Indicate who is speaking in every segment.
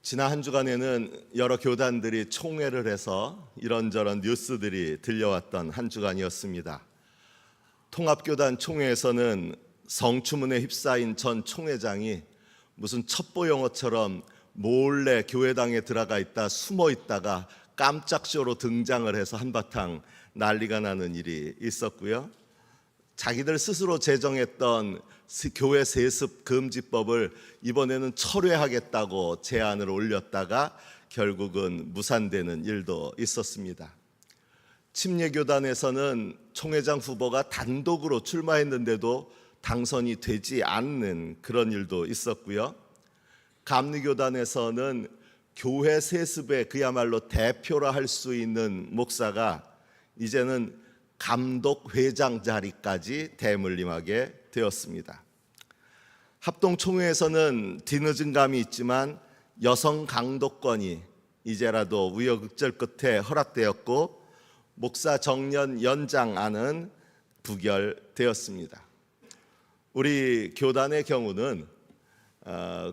Speaker 1: 지난 한 주간에는 여러 교단들이 총회를 해서 이런저런 뉴스들이 들려왔던 한 주간이었습니다. 통합교단 총회에서는 성추문에 휩싸인 전 총회장이 무슨 첩보 영화처럼 몰래 교회당에 들어가 있다 숨어 있다가 깜짝쇼로 등장을 해서 한바탕 난리가 나는 일이 있었고요. 자기들 스스로 제정했던 교회 세습 금지법을 이번에는 철회하겠다고 제안을 올렸다가 결국은 무산되는 일도 있었습니다. 침례교단에서는 총회장 후보가 단독으로 출마했는데도 당선이 되지 않는 그런 일도 있었고요. 감리교단에서는 교회 세습의 그야말로 대표라 할 수 있는 목사가 이제는 감독 회장 자리까지 대물림하게 되었습니다. 합동총회에서는 뒤늦은 감이 있지만 여성 강도권이 이제라도 우여곡절 끝에 허락되었고 목사 정년 연장안은 부결되었습니다. 우리 교단의 경우는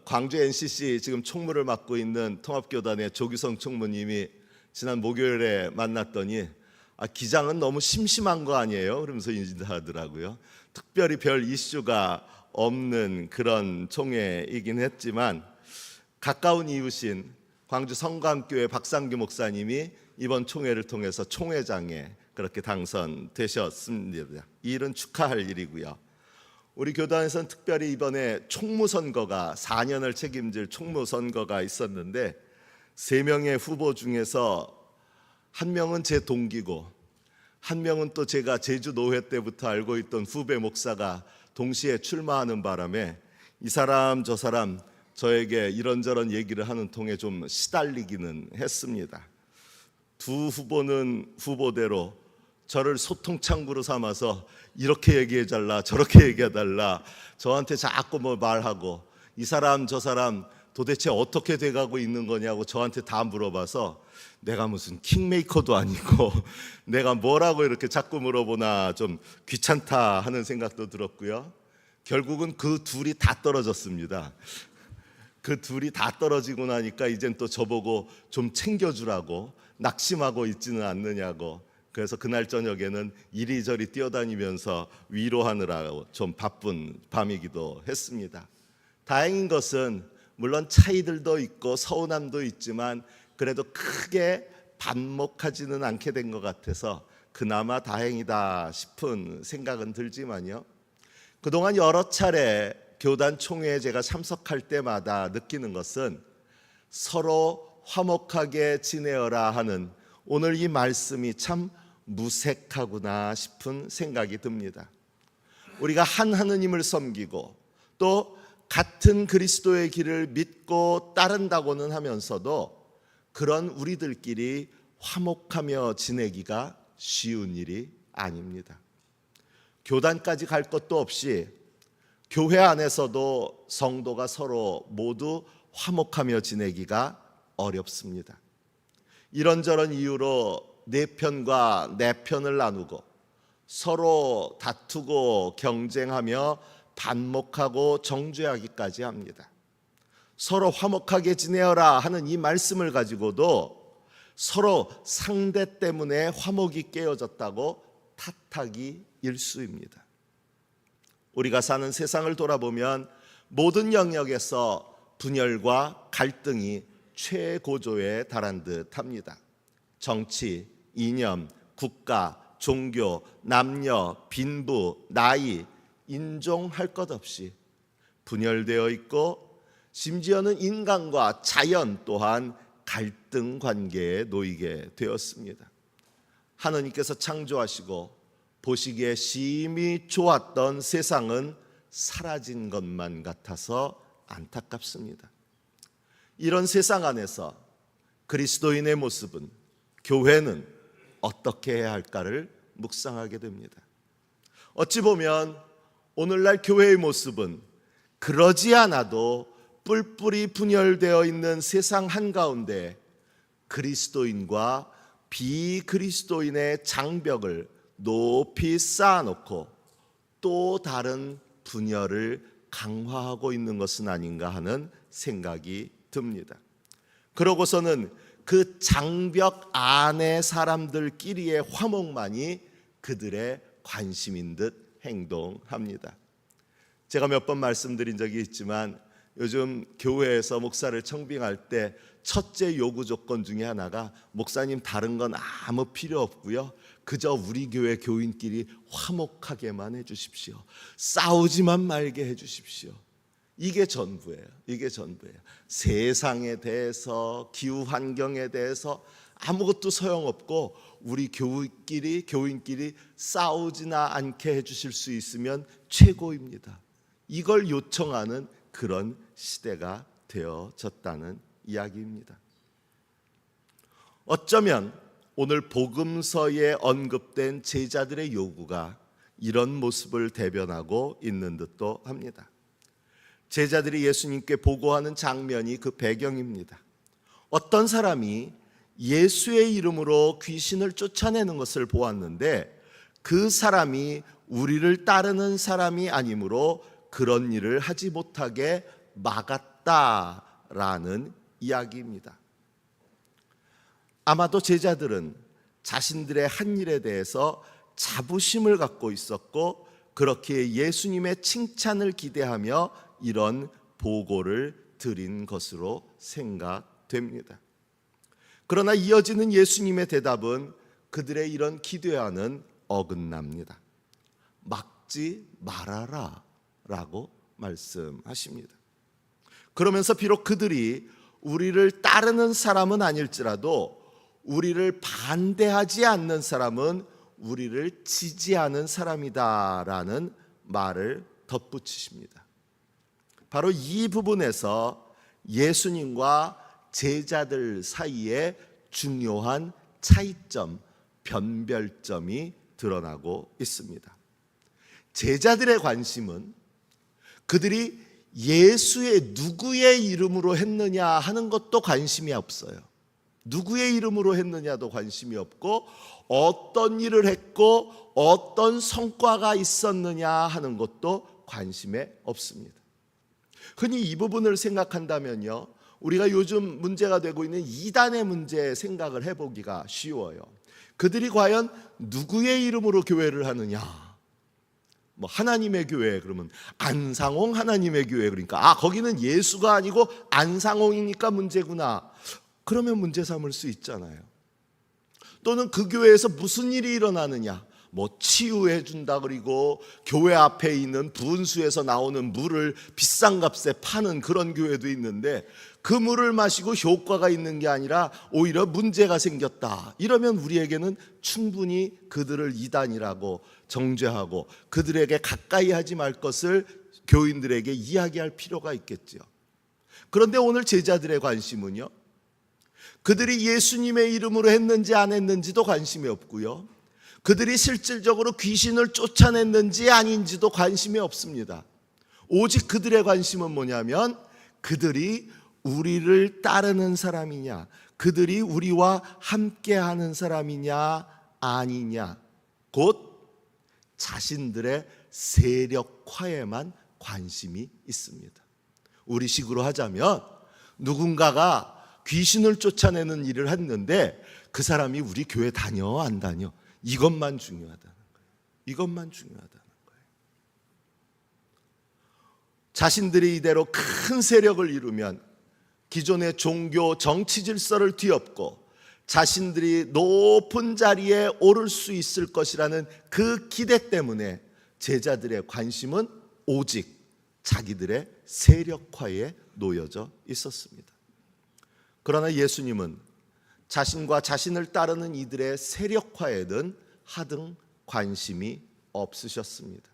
Speaker 1: 광주 NCC 지금 총무를 맡고 있는 통합교단의 조규성 총무님이 지난 목요일에 만났더니 기장은 너무 심심한 거 아니에요? 그러면서 인사하더라고요. 특별히 별 이슈가 없는 그런 총회이긴 했지만 가까운 이웃인 광주 성감교회 박상규 목사님이 이번 총회를 통해서 총회장에 그렇게 당선되셨습니다. 이 일은 축하할 일이고요. 우리 교단에서는 특별히 이번에 총무선거가 4년을 책임질 총무선거가 있었는데 3명의 후보 중에서 한 명은 제 동기고 한 명은 또 제가 제주 노회 때부터 알고 있던 후배 목사가 동시에 출마하는 바람에 이 사람 저 사람 저에게 이런저런 얘기를 하는 통에 좀 시달리기는 했습니다. 두 후보는 후보대로 저를 소통 창구로 삼아서 이렇게 얘기해달라 저렇게 얘기해달라 저한테 자꾸 뭐 말하고 이 사람 저 사람 도대체 어떻게 돼가고 있는 거냐고 저한테 다 물어봐서 내가 무슨 킹메이커도 아니고 내가 뭐라고 이렇게 자꾸 물어보나 좀 귀찮다 하는 생각도 들었고요. 결국은 그 둘이 다 떨어졌습니다. 그 둘이 다 떨어지고 나니까 이젠 또 저보고 좀 챙겨주라고 낙심하고 있지는 않느냐고 그래서 그날 저녁에는 이리저리 뛰어다니면서 위로하느라고 좀 바쁜 밤이기도 했습니다. 다행인 것은 물론 차이들도 있고 서운함도 있지만 그래도 크게 반목하지는 않게 된 것 같아서 그나마 다행이다 싶은 생각은 들지만요. 그동안 여러 차례 교단 총회에 제가 참석할 때마다 느끼는 것은 서로 화목하게 지내어라 하는 오늘 이 말씀이 참 무색하구나 싶은 생각이 듭니다. 우리가 한 하느님을 섬기고 또 같은 그리스도의 길을 믿고 따른다고는 하면서도 그런 우리들끼리 화목하며 지내기가 쉬운 일이 아닙니다. 교단까지 갈 것도 없이 교회 안에서도 성도가 서로 모두 화목하며 지내기가 어렵습니다. 이런저런 이유로 내 편과 내 편을 나누고 서로 다투고 경쟁하며 반목하고 정죄하기까지 합니다. 서로 화목하게 지내어라 하는 이 말씀을 가지고도 서로 상대 때문에 화목이 깨어졌다고 탓하기 일쑤입니다. 우리가 사는 세상을 돌아보면 모든 영역에서 분열과 갈등이 최고조에 달한 듯합니다. 정치, 이념, 국가, 종교, 남녀, 빈부, 나이, 인종 할 것 없이 분열되어 있고 심지어는 인간과 자연 또한 갈등 관계에 놓이게 되었습니다. 하느님께서 창조하시고 보시기에 심히 좋았던 세상은 사라진 것만 같아서 안타깝습니다. 이런 세상 안에서 그리스도인의 모습은 교회는 어떻게 해야 할까를 묵상하게 됩니다. 어찌 보면 오늘날 교회의 모습은 그러지 않아도 뿔뿔이 분열되어 있는 세상 한가운데 그리스도인과 비그리스도인의 장벽을 높이 쌓아놓고 또 다른 분열을 강화하고 있는 것은 아닌가 하는 생각이 듭니다. 그러고서는 그 장벽 안의 사람들끼리의 화목만이 그들의 관심인 듯 행동합니다. 제가 몇 번 말씀드린 적이 있지만 요즘 교회에서 목사를 청빙할 때 첫째 요구 조건 중에 하나가 목사님 다른 건 아무 필요 없고요, 그저 우리 교회 교인끼리 화목하게만 해주십시오. 싸우지만 말게 해주십시오. 이게 전부예요. 이게 전부예요. 세상에 대해서, 기후 환경에 대해서 아무것도 소용없고 우리 교인끼리 싸우지나 않게 해주실 수 있으면 최고입니다. 이걸 요청하는 그런 시대가 되어졌다는 이야기입니다. 어쩌면 오늘 복음서에 언급된 제자들의 요구가 이런 모습을 대변하고 있는 듯도 합니다. 제자들이 예수님께 보고하는 장면이 그 배경입니다. 어떤 사람이 예수의 이름으로 귀신을 쫓아내는 것을 보았는데 그 사람이 우리를 따르는 사람이 아니므로 그런 일을 하지 못하게 막았다라는 이야기입니다. 아마도 제자들은 자신들의 한 일에 대해서 자부심을 갖고 있었고 그렇게 예수님의 칭찬을 기대하며 이런 보고를 드린 것으로 생각됩니다. 그러나 이어지는 예수님의 대답은 그들의 이런 기대와는 어긋납니다. 막지 말아라 라고 말씀하십니다. 그러면서 비록 그들이 우리를 따르는 사람은 아닐지라도 우리를 반대하지 않는 사람은 우리를 지지하는 사람이다라는 말을 덧붙이십니다. 바로 이 부분에서 예수님과 제자들 사이에 중요한 차이점, 변별점이 드러나고 있습니다. 제자들의 관심은 그들이 예수의 누구의 이름으로 했느냐 하는 것도 관심이 없어요. 누구의 이름으로 했느냐도 관심이 없고 어떤 일을 했고 어떤 성과가 있었느냐 하는 것도 관심에 없습니다. 흔히 이 부분을 생각한다면요, 우리가 요즘 문제가 되고 있는 이단의 문제 생각을 해보기가 쉬워요. 그들이 과연 누구의 이름으로 교회를 하느냐? 뭐 하나님의 교회 그러면 안상홍 하나님의 교회, 그러니까 거기는 예수가 아니고 안상홍이니까 문제구나. 그러면 문제 삼을 수 있잖아요. 또는 그 교회에서 무슨 일이 일어나느냐, 뭐 치유해 준다, 그리고 교회 앞에 있는 분수에서 나오는 물을 비싼 값에 파는 그런 교회도 있는데 그 물을 마시고 효과가 있는 게 아니라 오히려 문제가 생겼다. 이러면 우리에게는 충분히 그들을 이단이라고 정죄하고 그들에게 가까이 하지 말 것을 교인들에게 이야기할 필요가 있겠죠. 그런데 오늘 제자들의 관심은요, 그들이 예수님의 이름으로 했는지 안 했는지도 관심이 없고요, 그들이 실질적으로 귀신을 쫓아냈는지 아닌지도 관심이 없습니다. 오직 그들의 관심은 뭐냐면 그들이 우리를 따르는 사람이냐, 그들이 우리와 함께하는 사람이냐 아니냐, 곧 자신들의 세력화에만 관심이 있습니다. 우리식으로 하자면 누군가가 귀신을 쫓아내는 일을 했는데 그 사람이 우리 교회 다녀 안 다녀, 이것만 중요하다는 거예요. 이것만 중요하다는 거예요. 자신들이 이대로 큰 세력을 이루면 기존의 종교 정치 질서를 뒤엎고 자신들이 높은 자리에 오를 수 있을 것이라는 그 기대 때문에 제자들의 관심은 오직 자기들의 세력화에 놓여져 있었습니다. 그러나 예수님은 자신과 자신을 따르는 이들의 세력화에는 하등 관심이 없으셨습니다.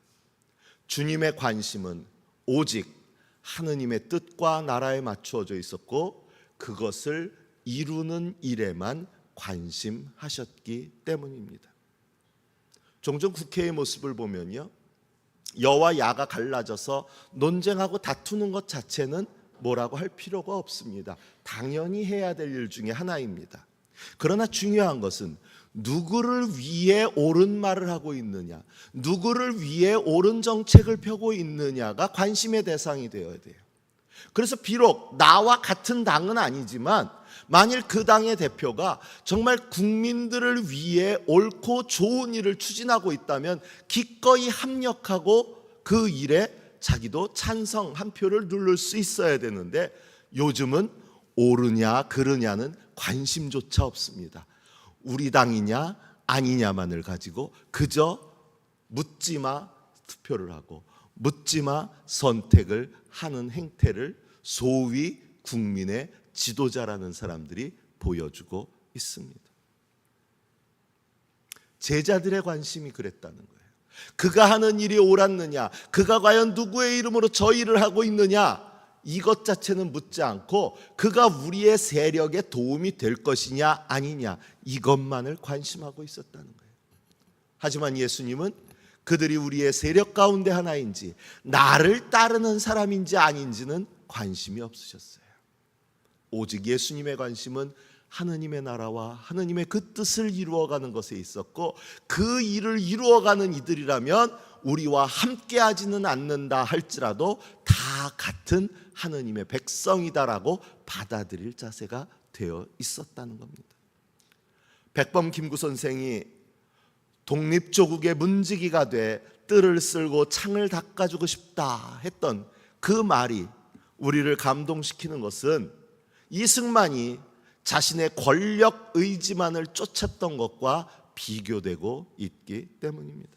Speaker 1: 주님의 관심은 오직 하느님의 뜻과 나라에 맞추어져 있었고 그것을 이루는 일에만 관심하셨기 때문입니다. 종종 국회의 모습을 보면요, 여와 야가 갈라져서 논쟁하고 다투는 것 자체는 뭐라고 할 필요가 없습니다. 당연히 해야 될 일 중에 하나입니다. 그러나 중요한 것은 누구를 위해 옳은 말을 하고 있느냐, 누구를 위해 옳은 정책을 펴고 있느냐가 관심의 대상이 되어야 돼요. 그래서 비록 나와 같은 당은 아니지만 만일 그 당의 대표가 정말 국민들을 위해 옳고 좋은 일을 추진하고 있다면 기꺼이 합력하고 그 일에 자기도 찬성 한 표를 누를 수 있어야 되는데, 요즘은 옳으냐 그르냐는 관심조차 없습니다. 우리 당이냐 아니냐만을 가지고 그저 묻지마 투표를 하고 묻지마 선택을 하는 행태를 소위 국민의 지도자라는 사람들이 보여주고 있습니다. 제자들의 관심이 그랬다는 거예요. 그가 하는 일이 옳았느냐, 그가 과연 누구의 이름으로 저 일을 하고 있느냐, 이것 자체는 묻지 않고 그가 우리의 세력에 도움이 될 것이냐 아니냐, 이것만을 관심하고 있었다는 거예요. 하지만 예수님은 그들이 우리의 세력 가운데 하나인지 나를 따르는 사람인지 아닌지는 관심이 없으셨어요. 오직 예수님의 관심은 하느님의 나라와 하느님의 그 뜻을 이루어가는 것에 있었고, 그 일을 이루어가는 이들이라면 우리와 함께하지는 않는다 할지라도 다 같은 하느님의 백성이다라고 받아들일 자세가 되어 있었다는 겁니다. 백범 김구 선생이 독립조국의 문지기가 돼 뜰을 쓸고 창을 닦아주고 싶다 했던 그 말이 우리를 감동시키는 것은 이승만이 자신의 권력 의지만을 쫓았던 것과 비교되고 있기 때문입니다.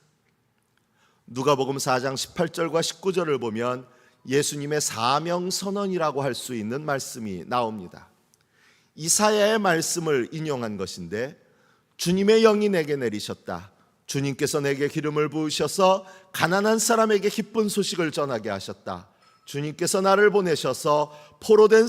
Speaker 1: 누가복음 4장 18절과 19절을 보면 예수님의 사명 선언이라고 할 수 있는 말씀이 나옵니다. 이사야의 말씀을 인용한 것인데, 주님의 영이 내게 내리셨다. 주님께서 내게 기름을 부으셔서 가난한 사람에게 기쁜 소식을 전하게 하셨다. 주님께서 나를 보내셔서 포로된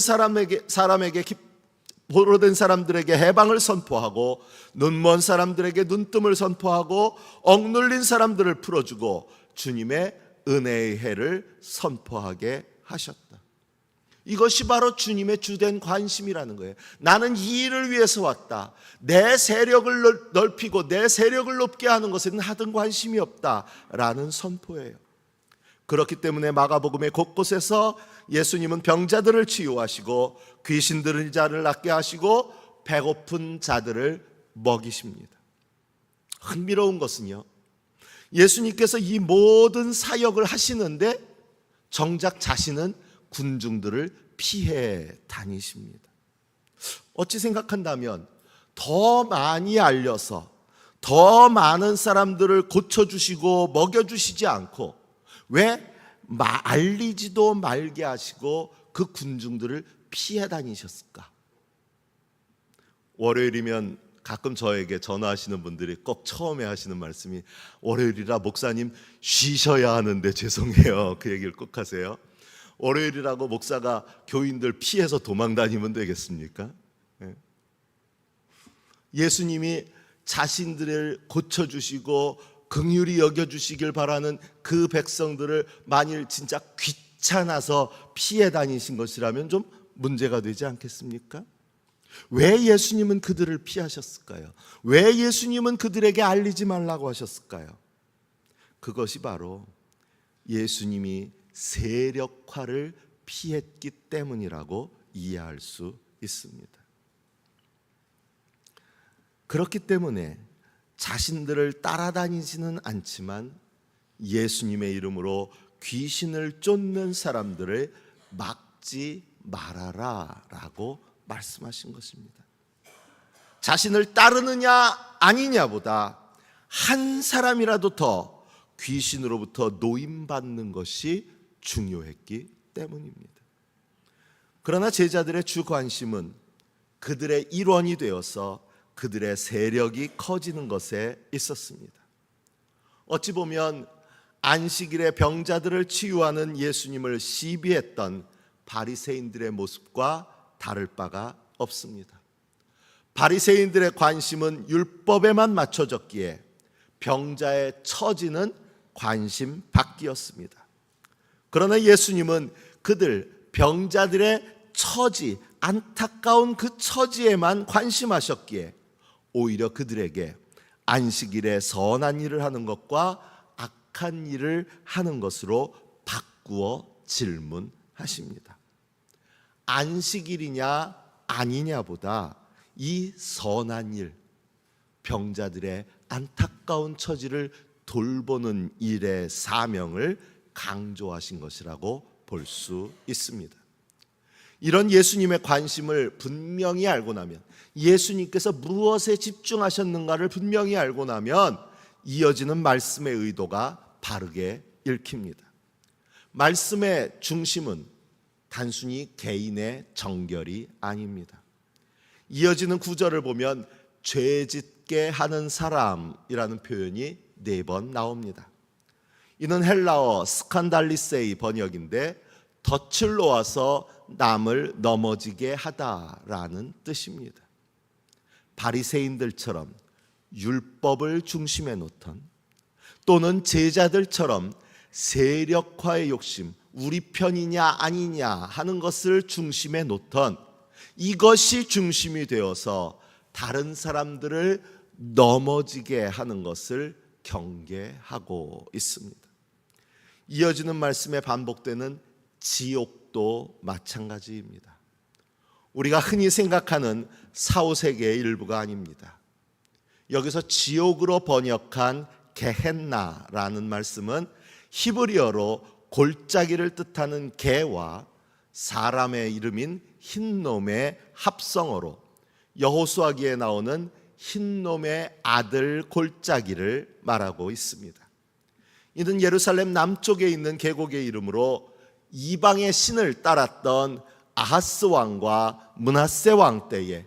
Speaker 1: 사람들에게 해방을 선포하고 눈먼 사람들에게 눈뜸을 선포하고 억눌린 사람들을 풀어주고 주님의 은혜의 해를 선포하게 하셨다. 이것이 바로 주님의 주된 관심이라는 거예요. 나는 이 일을 위해서 왔다. 내 세력을 넓히고 내 세력을 높게 하는 것에는 하등 관심이 없다라는 선포예요. 그렇기 때문에 마가복음의 곳곳에서 예수님은 병자들을 치유하시고 귀신 들린 자를 낫게 하시고 배고픈 자들을 먹이십니다. 흥미로운 것은요, 예수님께서 이 모든 사역을 하시는데 정작 자신은 군중들을 피해 다니십니다. 어찌 생각한다면 더 많이 알려서 더 많은 사람들을 고쳐주시고 먹여주시지 않고 왜 알리지도 말게 하시고 그 군중들을 피해 다니셨을까? 월요일이면 가끔 저에게 전화하시는 분들이 꼭 처음에 하시는 말씀이, 월요일이라 목사님 쉬셔야 하는데 죄송해요. 그 얘기를 꼭 하세요. 월요일이라고 목사가 교인들 피해서 도망 다니면 되겠습니까? 예수님이 자신들을 고쳐주시고 긍휼히 여겨주시길 바라는 그 백성들을 만일 진짜 귀찮아서 피해 다니신 것이라면 좀 문제가 되지 않겠습니까? 왜 예수님은 그들을 피하셨을까요? 왜 예수님은 그들에게 알리지 말라고 하셨을까요? 그것이 바로 예수님이 세력화를 피했기 때문이라고 이해할 수 있습니다. 그렇기 때문에 자신들을 따라다니지는 않지만 예수님의 이름으로 귀신을 쫓는 사람들을 막지 말아라 라고 말씀하신 것입니다. 자신을 따르느냐 아니냐보다 한 사람이라도 더 귀신으로부터 노임받는 것이 중요했기 때문입니다. 그러나 제자들의 주 관심은 그들의 일원이 되어서 그들의 세력이 커지는 것에 있었습니다. 어찌 보면 안식일에 병자들을 치유하는 예수님을 시비했던 바리새인들의 모습과 다를 바가 없습니다. 바리새인들의 관심은 율법에만 맞춰졌기에 병자의 처지는 관심 밖이었습니다. 그러나 예수님은 그들 병자들의 처지, 안타까운 그 처지에만 관심하셨기에 오히려 그들에게 안식일에 선한 일을 하는 것과 악한 일을 하는 것으로 바꾸어 질문하십니다. 안식일이냐 아니냐보다 이 선한 일, 병자들의 안타까운 처지를 돌보는 일의 사명을 강조하신 것이라고 볼 수 있습니다. 이런 예수님의 관심을 분명히 알고 나면, 예수님께서 무엇에 집중하셨는가를 분명히 알고 나면 이어지는 말씀의 의도가 바르게 읽힙니다. 말씀의 중심은 단순히 개인의 정결이 아닙니다. 이어지는 구절을 보면 죄짓게 하는 사람이라는 표현이 4번 나옵니다. 이는 헬라어 스칸달리세이 번역인데 덫을 놓아서 남을 넘어지게 하다라는 뜻입니다. 바리새인들처럼 율법을 중심에 놓던, 또는 제자들처럼 세력화의 욕심, 우리 편이냐 아니냐 하는 것을 중심에 놓던, 이것이 중심이 되어서 다른 사람들을 넘어지게 하는 것을 경계하고 있습니다. 이어지는 말씀에 반복되는 지옥도 마찬가지입니다. 우리가 흔히 생각하는 사후세계의 일부가 아닙니다. 여기서 지옥으로 번역한 게헨나라는 말씀은 히브리어로 골짜기를 뜻하는 개와 사람의 이름인 흰놈의 합성어로 여호수아기에 나오는 흰놈의 아들 골짜기를 말하고 있습니다. 이는 예루살렘 남쪽에 있는 계곡의 이름으로 이방의 신을 따랐던 아하스 왕과 므낫세 왕 때에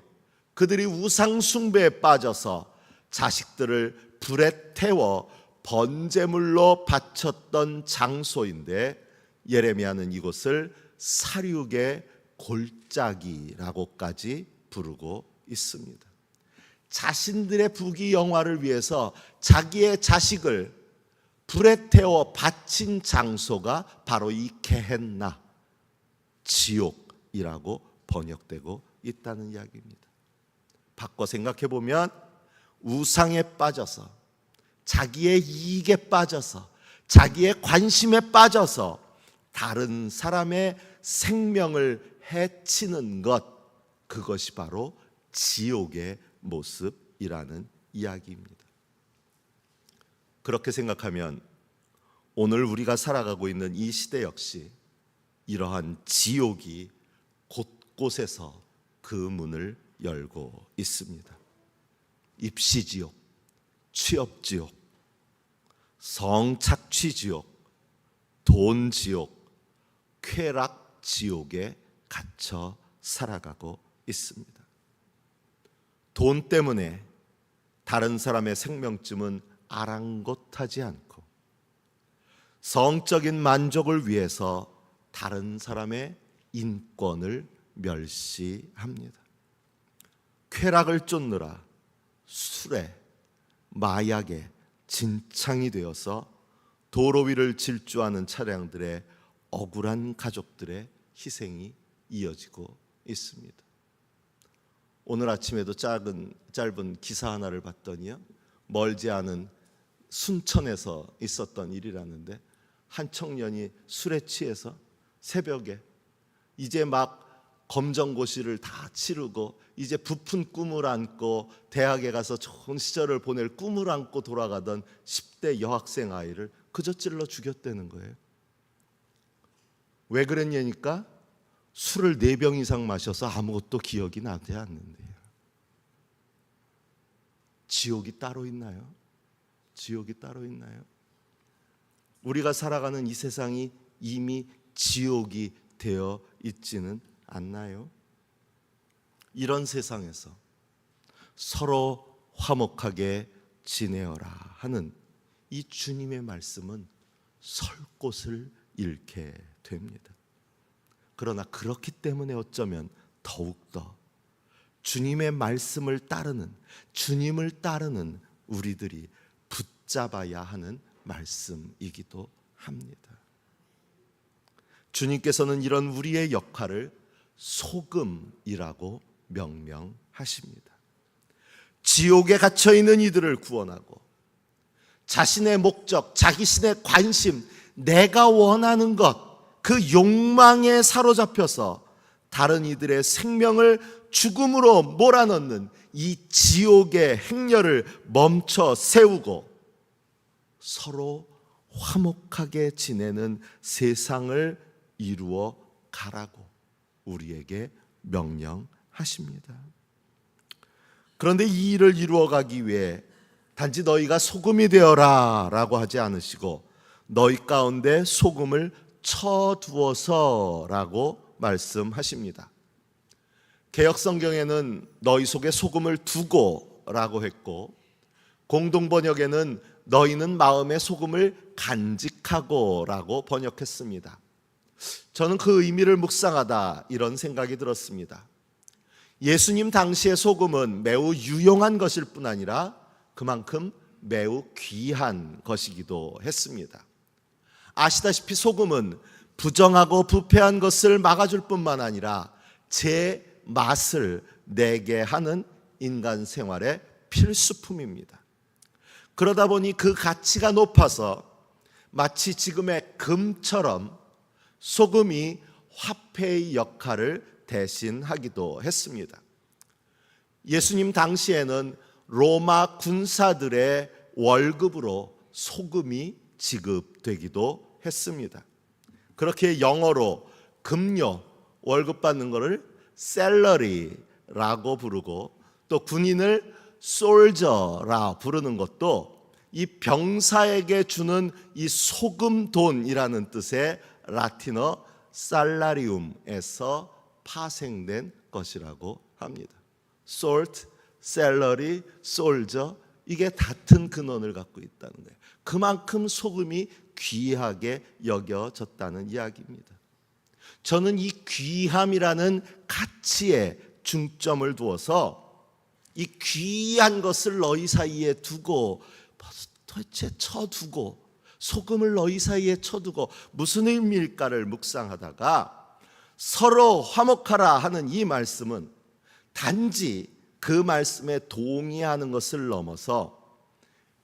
Speaker 1: 그들이 우상 숭배에 빠져서 자식들을 불에 태워 번제물로 바쳤던 장소인데, 예레미야는 이곳을 사륙의 골짜기라고까지 부르고 있습니다. 자신들의 부귀영화를 위해서 자기의 자식을 불에 태워 바친 장소가 바로 이 게헨나, 지옥이라고 번역되고 있다는 이야기입니다. 바꿔 생각해 보면 우상에 빠져서, 자기의 이익에 빠져서, 자기의 관심에 빠져서 다른 사람의 생명을 해치는 것, 그것이 바로 지옥의 모습이라는 이야기입니다. 그렇게 생각하면 오늘 우리가 살아가고 있는 이 시대 역시 이러한 지옥이 곳곳에서 그 문을 열고 있습니다. 입시지옥, 취업지옥, 성착취지옥, 돈지옥, 쾌락지옥에 갇혀 살아가고 있습니다. 돈 때문에 다른 사람의 생명쯤은 아랑곳하지 않고, 성적인 만족을 위해서 다른 사람의 인권을 멸시합니다. 쾌락을 쫓느라 술에, 마약에 진창이 되어서 도로 위를 질주하는 차량들의 억울한 가족들의 희생이 이어지고 있습니다. 오늘 아침에도 짧은 기사 하나를 봤더니요, 멀지 않은 순천에서 있었던 일이라는데, 한 청년이 술에 취해서 새벽에 이제 막 검정고시를 다 치르고 이제 부푼 꿈을 안고 대학에 가서 좋은 시절을 보낼 꿈을 안고 돌아가던 10대 여학생 아이를 그저 찔러 죽였다는 거예요. 왜 그랬냐니까 술을 4병 이상 마셔서 아무것도 기억이 나지 않는데요. 지옥이 따로 있나요? 지옥이 따로 있나요? 우리가 살아가는 이 세상이 이미 지옥이 되어 있지는 않나요? 이런 세상에서 서로 화목하게 지내어라 하는 이 주님의 말씀은 설 곳을 잃게 됩니다. 그러나 그렇기 때문에 어쩌면 더욱더 주님의 말씀을 따르는, 주님을 따르는 우리들이 붙잡아야 하는 말씀이기도 합니다. 주님께서는 이런 우리의 역할을 소금이라고 명명하십니다. 지옥에 갇혀있는 이들을 구원하고 자신의 목적, 자신의 관심, 내가 원하는 것, 그 욕망에 사로잡혀서 다른 이들의 생명을 죽음으로 몰아넣는 이 지옥의 행렬을 멈춰 세우고 서로 화목하게 지내는 세상을 이루어 가라고 우리에게 명령하십니다. 그런데 이 일을 이루어가기 위해 단지 너희가 소금이 되어라 라고 하지 않으시고 너희 가운데 소금을 쳐두어서 라고 말씀하십니다. 개역성경에는 너희 속에 소금을 두고 라고 했고, 공동번역에는 너희는 마음에 소금을 간직하고 라고 번역했습니다. 저는 그 의미를 묵상하다 이런 생각이 들었습니다. 예수님 당시의 소금은 매우 유용한 것일 뿐 아니라 그만큼 매우 귀한 것이기도 했습니다. 아시다시피 소금은 부정하고 부패한 것을 막아줄 뿐만 아니라 제 맛을 내게 하는 인간 생활의 필수품입니다. 그러다 보니 그 가치가 높아서 마치 지금의 금처럼 소금이 화폐의 역할을 대신하기도 했습니다. 예수님 당시에는 로마 군사들의 월급으로 소금이 지급되기도 했습니다. 그렇게 영어로 급료, 월급 받는 것을 셀러리라고 부르고 또 군인을 솔저라 부르는 것도 이 병사에게 주는 이 소금 돈이라는 뜻의 라틴어 살라리움에서 파생된 것이라고 합니다. salt, 셀러리, 솔저, 이게 같은 근원을 갖고 있다는 거예요. 그만큼 소금이 귀하게 여겨졌다는 이야기입니다. 저는 이 귀함이라는 가치에 중점을 두어서 이 귀한 것을 너희 사이에 두고 도대체 쳐두고 소금을 너희 사이에 쳐두고 무슨 의미일까를 묵상하다가 서로 화목하라 하는 이 말씀은 단지 그 말씀에 동의하는 것을 넘어서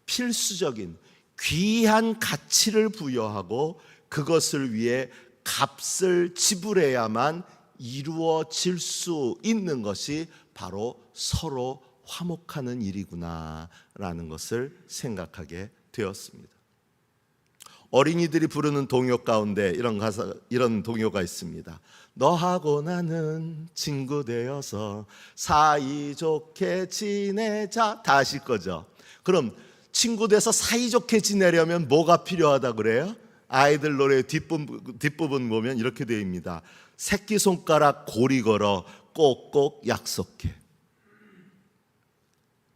Speaker 1: 필수적인 귀한 가치를 부여하고 그것을 위해 값을 지불해야만 이루어질 수 있는 것이 바로 서로 화목하는 일이구나라는 것을 생각하게 되었습니다. 어린이들이 부르는 동요 가운데 이런 동요가 있습니다. 너하고 나는 친구 되어서 사이좋게 지내자. 다 아실 거죠? 그럼 친구 돼서 사이좋게 지내려면 뭐가 필요하다 그래요? 아이들 노래 뒷부분 보면 이렇게 되어 있습니다. 새끼손가락 고리 걸어 꼭꼭 약속해.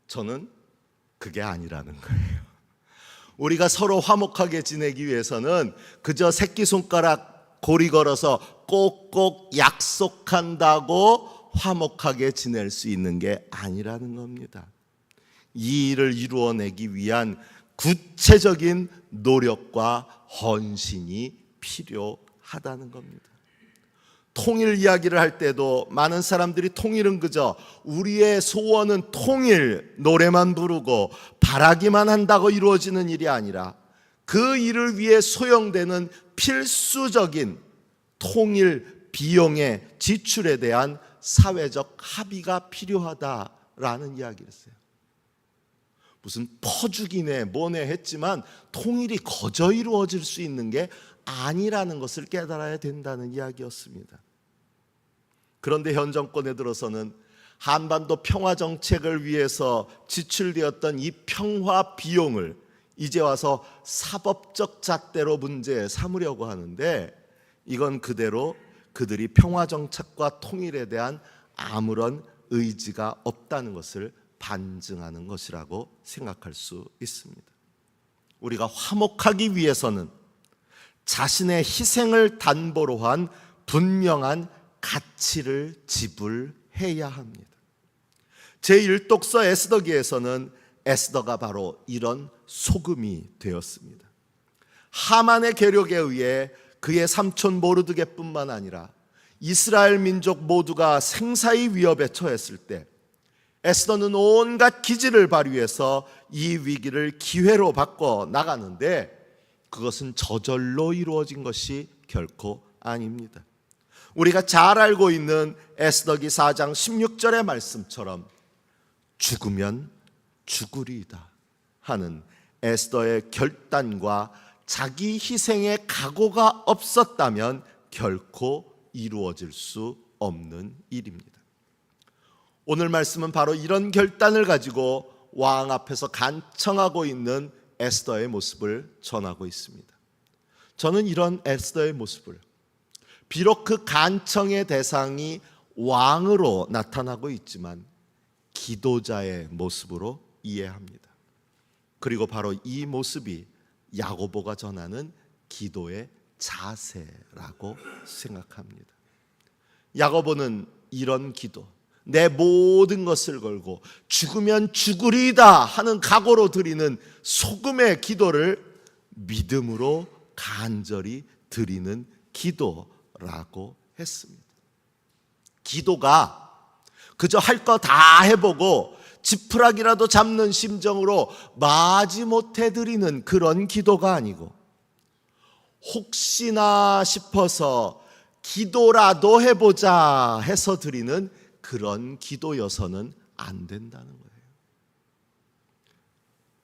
Speaker 1: 저는 그게 아니라는 거예요. 우리가 서로 화목하게 지내기 위해서는 그저 새끼손가락 고리 걸어서 꼭꼭 약속한다고 화목하게 지낼 수 있는 게 아니라는 겁니다. 이 일을 이루어내기 위한 구체적인 노력과 헌신이 필요하다는 겁니다. 통일 이야기를 할 때도 많은 사람들이 통일은 그저 우리의 소원은 통일 노래만 부르고 바라기만 한다고 이루어지는 일이 아니라 그 일을 위해 소용되는 필수적인 통일 비용의 지출에 대한 사회적 합의가 필요하다라는 이야기를 했어요. 무슨 퍼주기네 뭐네 했지만 통일이 거저 이루어질 수 있는 게 아니라는 것을 깨달아야 된다는 이야기였습니다. 그런데 현 정권에 들어서는 한반도 평화 정책을 위해서 지출되었던 이 평화 비용을 이제 와서 사법적 잣대로 문제에 삼으려고 하는데 이건 그대로 그들이 평화 정책과 통일에 대한 아무런 의지가 없다는 것을 반증하는 것이라고 생각할 수 있습니다. 우리가 화목하기 위해서는 자신의 희생을 담보로 한 분명한 가치를 지불해야 합니다. 제1독서 에스더기에서는 에스더가 바로 이런 소금이 되었습니다. 하만의 계략에 의해 그의 삼촌 모르드게뿐만 아니라 이스라엘 민족 모두가 생사의 위협에 처했을 때 에스더는 온갖 기지를 발휘해서 이 위기를 기회로 바꿔 나가는데 그것은 저절로 이루어진 것이 결코 아닙니다. 우리가 잘 알고 있는 에스더기 4장 16절의 말씀처럼 죽으면 죽으리이다 하는 에스더의 결단과 자기 희생의 각오가 없었다면 결코 이루어질 수 없는 일입니다. 오늘 말씀은 바로 이런 결단을 가지고 왕 앞에서 간청하고 있는 에스더의 모습을 전하고 있습니다. 저는 이런 에스더의 모습을 비록 그 간청의 대상이 왕으로 나타나고 있지만 기도자의 모습으로 이해합니다. 그리고 바로 이 모습이 야고보가 전하는 기도의 자세라고 생각합니다. 야고보는 이런 기도, 내 모든 것을 걸고 죽으면 죽으리이다 하는 각오로 드리는 소금의 기도를 믿음으로 간절히 드리는 기도라고 했습니다. 기도가 그저 할 거 다 해보고 지푸라기라도 잡는 심정으로 마지못해 드리는 그런 기도가 아니고 혹시나 싶어서 기도라도 해보자 해서 드리는 그런 기도여서는 안 된다는 거예요.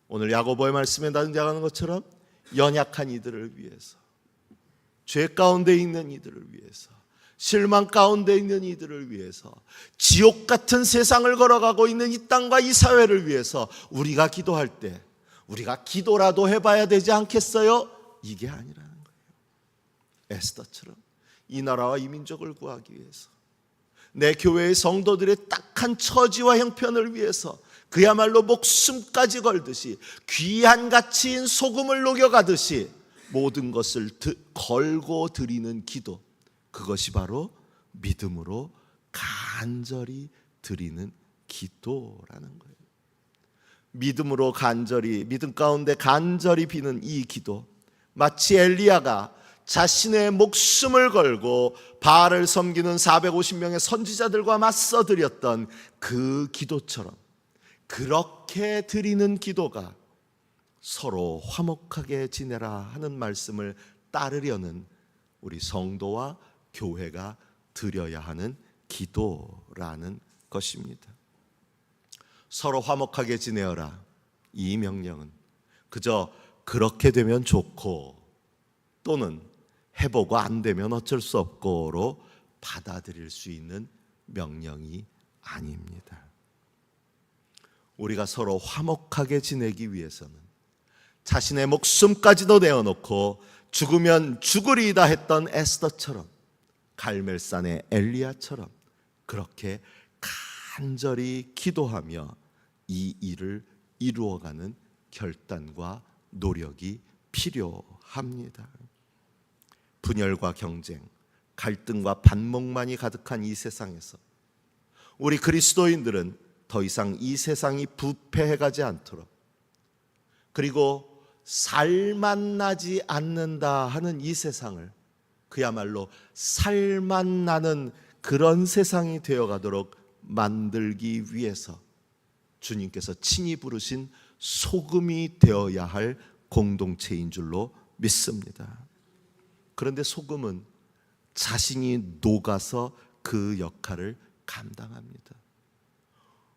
Speaker 1: 오늘 야고보의 말씀에 나타나는 것처럼 연약한 이들을 위해서, 죄 가운데 있는 이들을 위해서, 실망 가운데 있는 이들을 위해서, 지옥 같은 세상을 걸어가고 있는 이 땅과 이 사회를 위해서 우리가 기도할 때 우리가 기도라도 해봐야 되지 않겠어요? 이게 아니라는 거예요. 에스더처럼 이 나라와 이 민족을 구하기 위해서, 내 교회의 성도들의 딱한 처지와 형편을 위해서 그야말로 목숨까지 걸듯이 귀한 가치인 소금을 녹여가듯이 모든 것을 걸고 드리는 기도, 그것이 바로 믿음으로 간절히 드리는 기도라는 거예요. 믿음으로 간절히, 믿음 가운데 간절히 비는 이 기도, 마치 엘리야가 자신의 목숨을 걸고 바알을 섬기는 450명의 선지자들과 맞서 드렸던 그 기도처럼 그렇게 드리는 기도가 서로 화목하게 지내라 하는 말씀을 따르려는 우리 성도와 교회가 드려야 하는 기도라는 것입니다. 서로 화목하게 지내어라, 이 명령은 그저 그렇게 되면 좋고 또는 해보고 안 되면 어쩔 수 없고로 받아들일 수 있는 명령이 아닙니다. 우리가 서로 화목하게 지내기 위해서는 자신의 목숨까지도 내어놓고 죽으면 죽으리이다 했던 에스더처럼, 갈멜산의 엘리야처럼 그렇게 간절히 기도하며 이 일을 이루어가는 결단과 노력이 필요합니다. 분열과 경쟁, 갈등과 반목만이 가득한 이 세상에서 우리 그리스도인들은 더 이상 이 세상이 부패해가지 않도록, 그리고 살만 나지 않는다 하는 이 세상을 그야말로 살만 나는 그런 세상이 되어가도록 만들기 위해서 주님께서 친히 부르신 소금이 되어야 할 공동체인 줄로 믿습니다. 그런데 소금은 자신이 녹아서 그 역할을 감당합니다.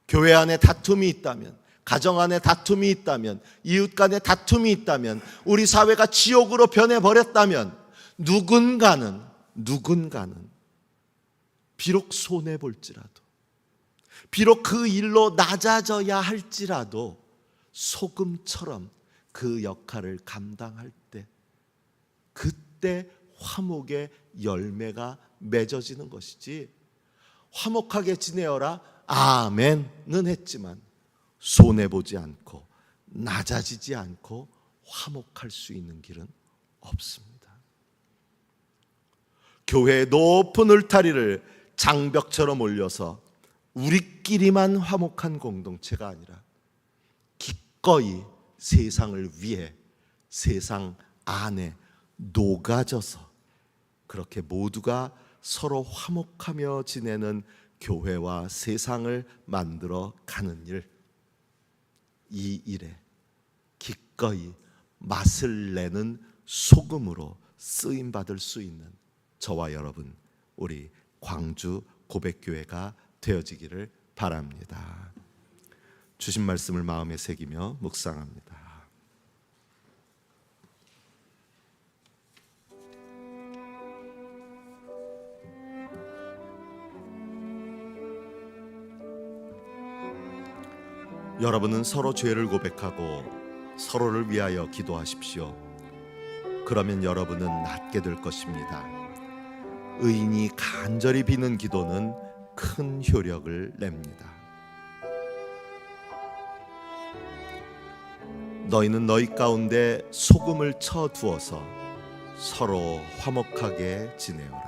Speaker 1: 교회 안에 다툼이 있다면, 가정 안에 다툼이 있다면, 이웃 간에 다툼이 있다면, 우리 사회가 지옥으로 변해버렸다면 누군가는 비록 손해볼지라도, 비록 그 일로 낮아져야 할지라도 소금처럼 그 역할을 감당할 때, 그때 화목의 열매가 맺어지는 것이지, 화목하게 지내어라 아멘은 했지만 손해보지 않고 낮아지지 않고 화목할 수 있는 길은 없습니다. 교회의 높은 울타리를 장벽처럼 올려서 우리끼리만 화목한 공동체가 아니라 기꺼이 세상을 위해 세상 안에 녹아져서 그렇게 모두가 서로 화목하며 지내는 교회와 세상을 만들어 가는 일, 이 일에 기꺼이 맛을 내는 소금으로 쓰임받을 수 있는 저와 여러분 우리 광주 고백교회가 되어지기를 바랍니다. 주신 말씀을 마음에 새기며 묵상합니다. 여러분은 서로 죄를 고백하고 서로를 위하여 기도하십시오. 그러면 여러분은 낫게 될 것입니다. 의인이 간절히 비는 기도는 큰 효력을 냅니다. 너희는 너희 가운데 소금을 쳐 두어서 서로 화목하게 지내어라.